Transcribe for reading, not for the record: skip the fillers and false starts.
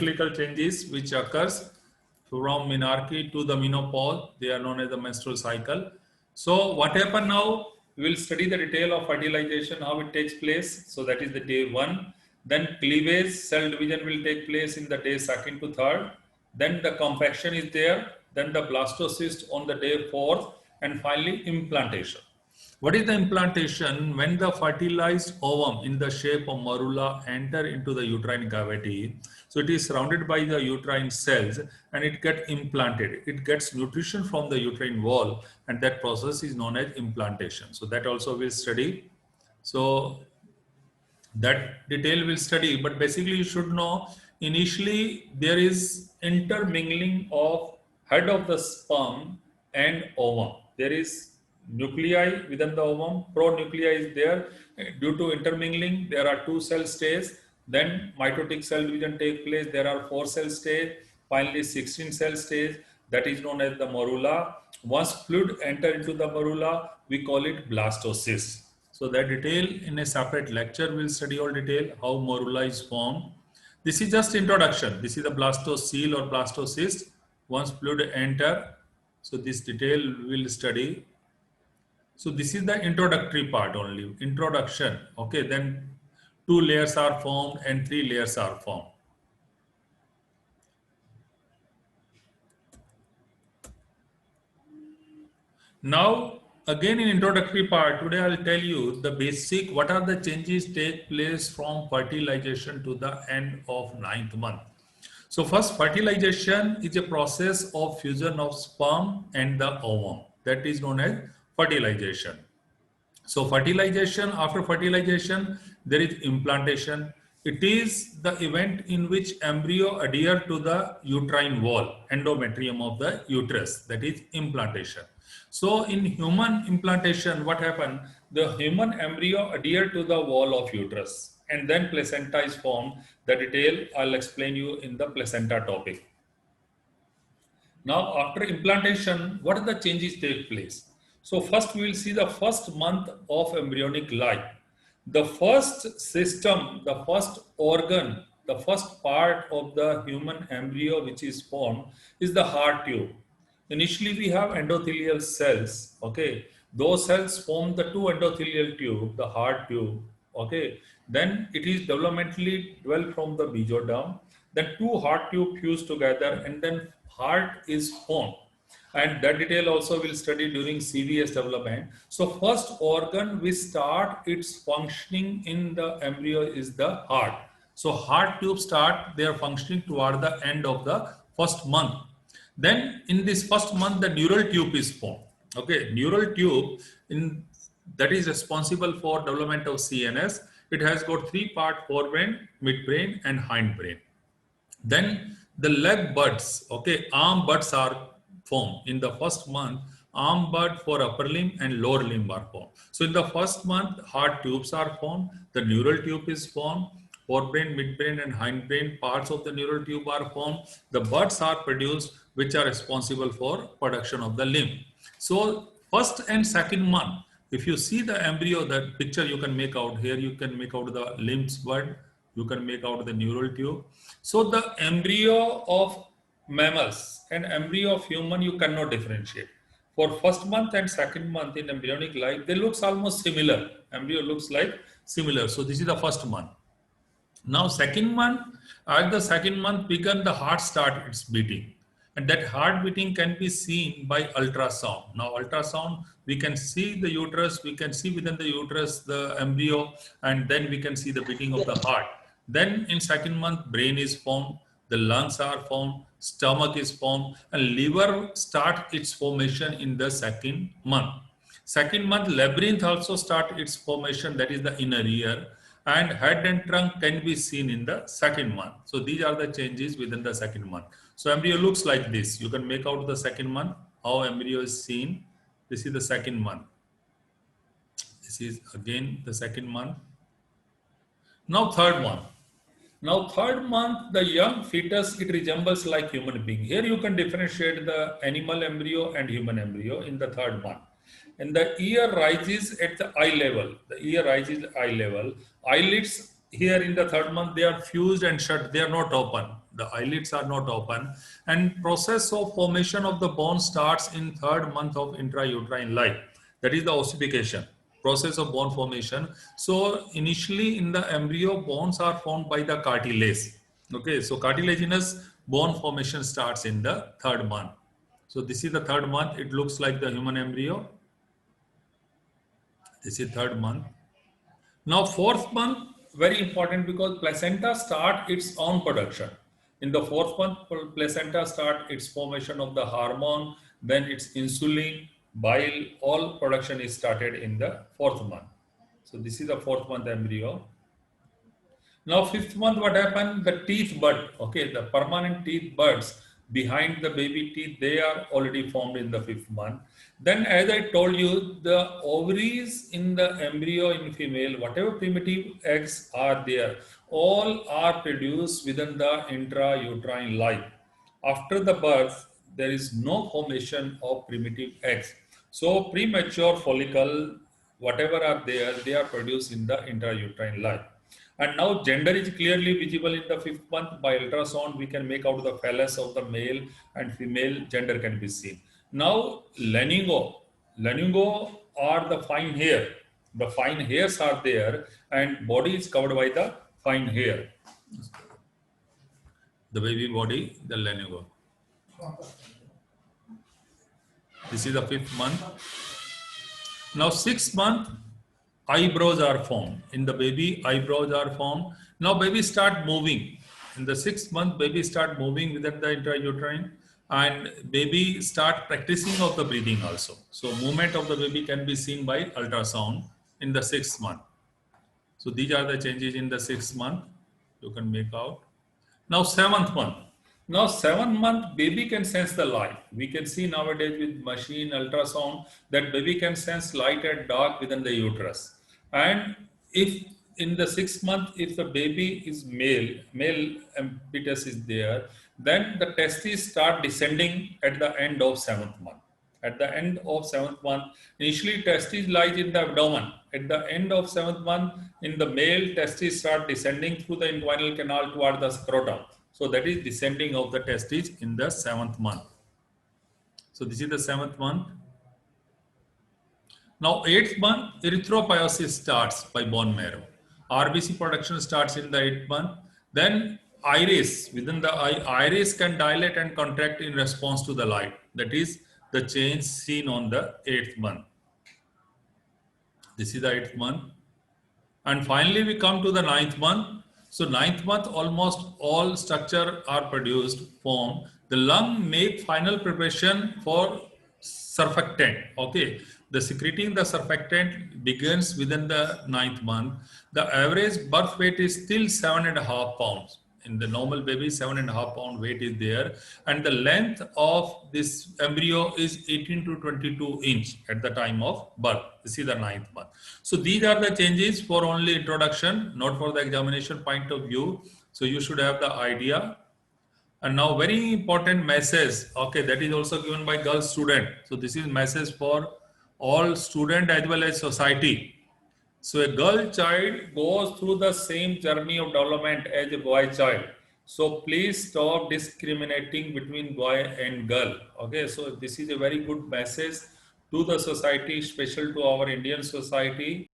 cyclical changes which occurs from menarche to the menopause. They are known as the menstrual cycle. So what happened now? We will study the detail of fertilization, how it takes place. So that is the day 1. Then cleavage, cell division will take place in the day 2nd to 3rd. Then the compaction is there. Then the blastocyst on the day 4th. And finally implantation. What is the implantation? When the fertilized ovum in the shape of morula enter into the uterine cavity, so it is surrounded by the uterine cells and it gets implanted. It gets nutrition from the uterine wall, and that process is known as implantation. So that also we'll study. So that detail we'll study, but basically you should know initially there is intermingling of head of the sperm and ovum. There is nuclei within the ovum, pronuclei is there. Due to intermingling, there are 2 cell stages. Then mitotic cell division take place. There are 4 cell stage. Finally, 16 cell stage. That is known as the morula. Once fluid enter into the morula, we call it blastocyst. So that detail in a separate lecture we'll study all detail how morula is formed. This is just introduction. This is the blastocele or blastocyst. Once fluid enter, so this detail we'll study. So this is the introductory part only, introduction. Okay, then 2 layers are formed and 3 layers are formed. Now, again in introductory part, today I'll tell you the basic, what are the changes take place from fertilization to the end of 9th month. So first, fertilization is a process of fusion of sperm and the ovum. That is known as fertilization. So fertilization, after fertilization, there is implantation. It is the event in which embryo adhere to the uterine wall, endometrium of the uterus, that is implantation. So in human implantation, what happened? The human embryo adhere to the wall of uterus and then placenta is formed. The detail I'll explain you in the placenta topic. Now after implantation, what are the changes take place? So first we will see the first month of embryonic life. The first system, the first organ, the first part of the human embryo which is formed is the heart tube. Initially we have endothelial cells, okay. Those cells form the 2 endothelial tube, the heart tube, okay. Then it is developmentally developed from the mesoderm. Then 2 heart tube fuse together and then heart is formed. And that detail also we'll study during CVS development. So first organ we start its functioning in the embryo is the heart. So heart tube start their functioning toward the end of the first month. Then in this first month the neural tube is formed. Okay, neural tube that is responsible for development of CNS. It has got 3 parts: forebrain, midbrain and hindbrain. Then the leg buds, okay, arm buds are formed. In the first month, arm bud for upper limb and lower limb are formed. So in the first month, heart tubes are formed, the neural tube is formed, forebrain, midbrain and hindbrain parts of the neural tube are formed. The buds are produced which are responsible for production of the limb. So first and second month, if you see the embryo, that picture you can make out here, you can make out the limbs bud, you can make out the neural tube. So the embryo of mammals and embryo of human you cannot differentiate. For first month and second month in embryonic life, they looks almost similar. Embryo looks like similar. So this is the first month. Now second month, as the second month began, the heart start its beating. And that heart beating can be seen by ultrasound. Now ultrasound, we can see the uterus, we can see within the uterus the embryo, and then we can see the beating of the heart. Then in second month, brain is formed, the lungs are formed, stomach is formed, and liver start its formation in the second month. Second month, labyrinth also start its formation, that is the inner ear, and head and trunk can be seen in the second month. So these are the changes within the second month. So embryo looks like this. You can make out the second month, how embryo is seen. This is the second month. This is again the second month. Now third month. Now third month, the young fetus, it resembles like human being. Here you can differentiate the animal embryo and human embryo in the third month. And the ear rises at the eye level. The ear rises at eye level. Eyelids here in the third month, they are fused and shut. They are not open. The eyelids are not open. And process of formation of the bone starts in third month of intrauterine life. That is the ossification, process of bone formation. So initially in the embryo, bones are formed by the cartilage. Okay, so cartilaginous bone formation starts in the third month. So this is the third month. It looks like the human embryo. This is third month. Now, fourth month, very important because placenta start its own production. In the fourth month, placenta start its formation of the hormone, then its insulin, bile, all production is started in the fourth month. So this is the fourth month embryo. Now, fifth month, what happened? The teeth bud, okay, the permanent teeth buds behind the baby teeth, they are already formed in the fifth month. Then, as I told you, the ovaries in the embryo in female, whatever primitive eggs are there, all are produced within the intrauterine life. After the birth, there is no formation of primitive eggs. So, premature follicle, whatever are there, they are produced in the intrauterine life. And now gender is clearly visible in the fifth month. By ultrasound, we can make out the phallus of the male and female gender can be seen. Now, lanugo are the fine hair. The fine hairs are there and body is covered by the fine hair. The baby body, the lanugo. This is the fifth month. Now, sixth month, eyebrows are formed. In the baby, eyebrows are formed. Now baby start moving. In the sixth month, baby start moving within the intrauterine and baby start practicing of the breathing also. So movement of the baby can be seen by ultrasound in the sixth month. So these are the changes in the sixth month. You can make out. Now seventh month. Now 7 month baby can sense the light. We can see nowadays with machine ultrasound that baby can sense light and dark within the uterus. And if in the 6 month, if the baby is male impetus is there, then the testes start descending at the end of 7th month. At the end of 7th month, initially testes lies in the abdomen. At the end of 7th month, in the male, testes start descending through the inguinal canal toward the scrotum. So that is descending of the testes in the 7th month. So this is the 7th month. Now 8th month, erythropoiesis starts by bone marrow. RBC production starts in the 8th month. Then iris, within the eye, iris can dilate and contract in response to the light. That is the change seen on the 8th month. This is the 8th month. And finally we come to the 9th month. So 9th month, almost all structure are produced, formed. The lung make final preparation for surfactant. Okay, the secreting the surfactant begins within the 9th month. The average birth weight is still 7.5 pounds. In the normal baby, 7.5 pound weight is there, and the length of this embryo is 18 to 22 inch at the time of birth. This is the 9th month. So these are the changes for only introduction, not for the examination point of view. So you should have the idea. And now very important message, okay, that is also given by girl student. So this is message for all student as well as society. So a girl child goes through the same journey of development as a boy child. So please stop discriminating between boy and girl. Okay, so this is a very good message to the society, special to our Indian society.